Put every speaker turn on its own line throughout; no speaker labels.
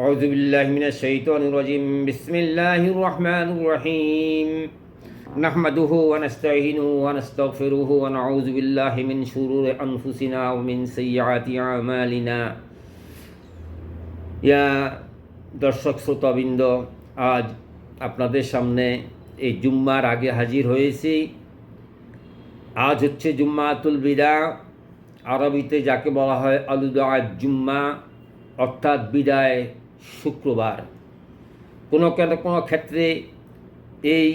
أعوذ بالله من الشيطان الرجيم بسم الله الرحمن الرحيم نحمده ونستعينه ونستغفره ونعوذ بالله من شرور أنفسنا ومن سيئات أعمالنا ইয়া দর্শক শ্রোতাবৃন্দ, আজ আপনাদের সামনে এই জুম্মার আগে হাজির হয়েছি। আজ হচ্ছে জুম্মাতুল বিদা, আরবিতে যাকে বলা হয় আলুদা জুম্মা, অর্থাৎ বিদায় শুক্রবার। কোনো ক্ষেত্রে এই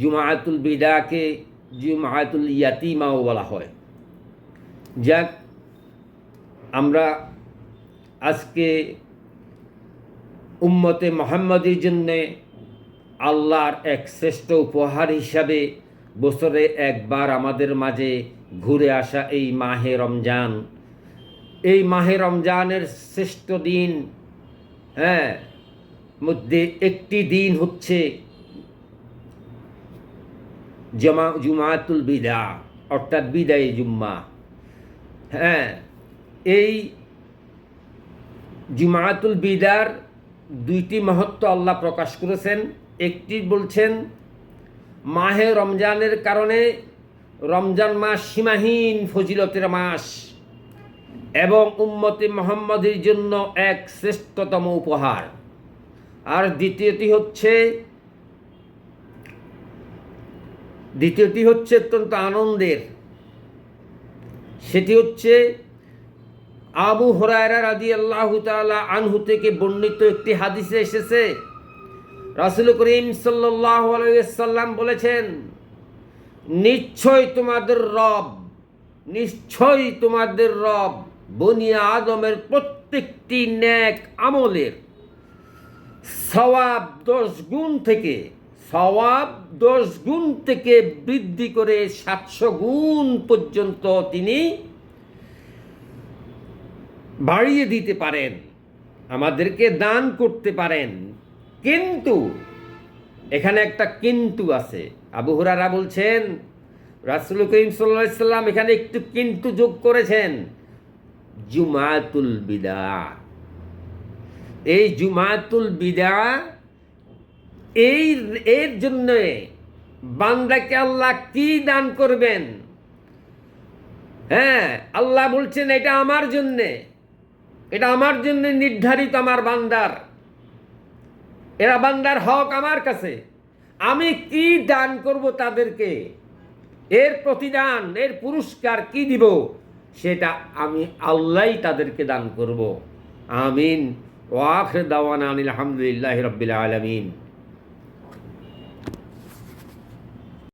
জুমাতুল বিদাকে জুমাতুল ইয়াতিমাও বলা হয়। যাক, আমরা আজকে উম্মতে মুহাম্মাদের জন্যে আল্লাহর এক শ্রেষ্ঠ উপহার হিসাবে বছরে একবার আমাদের মাঝে ঘুরে আসা এই মাহে রমজান, এই মাহে রমজানের শ্রেষ্ঠ দিন মধ্যে একটি দিন হচ্ছে জুমাতুল বিদা, অর্থাৎ বিদায় জুম্মা। এই জুমাতুল বিদার দুইটি মহত্ব আল্লাহ প্রকাশ করেছেন। একটি বলছেন মাহে রমজানের কারণে রমজান মাস সীমাহীন ফজিলতের মাস এবং উম্মতে মুহাম্মাদের জন্য এক শ্রেষ্ঠতম উপহার। আর দ্বিতীয়টি হচ্ছে অত্যন্ত আনন্দের। সেটি হচ্ছে আবু হুরায়রা রাদিয়াল্লাহু তাআলা আনহু থেকে বর্ণিত একটি হাদিসে এসেছে, রাসূল করিম সাল্লাল্লাহু আলাইহি ওয়াসাল্লাম বলেছেন, নিশ্চয়ই তোমাদের রব বনি আদমের প্রত্যেকটি নেক আমলের সওয়াব 10 গুণ থেকে বৃদ্ধি করে 700 গুণ পর্যন্ত তিনি বাড়িয়ে দিতে পারেন, আমাদেরকে দান করতে পারেন। কিন্তু এখানে একটা কিন্তু আছে। আবু হুরায়রা বলছেন, রাসূল করিম সাল্লাল্লাহু আলাইহি ওয়াসাল্লাম এখানে একটু কিন্তু যোগ করেছেন, জুমাতুল বিদা। এই জুমাতুল বিদা এর জন্য বান্দাকে আল্লাহ কি দান করবেন? আল্লাহ বলছেন এটা আমার জন্য নির্ধারিত, আমার বান্দার, এরা বান্দার হক আমার কাছে। আমি কি দান করব তাদেরকে, এর প্রতিদান, এর পুরস্কার কি দিব, সেটা আমি আল্লাহই তাদেরকে দান করব। আমিন। ওয়া আখির দাওয়ানা আলহামদুলিল্লাহি রাব্বিল আলামিন।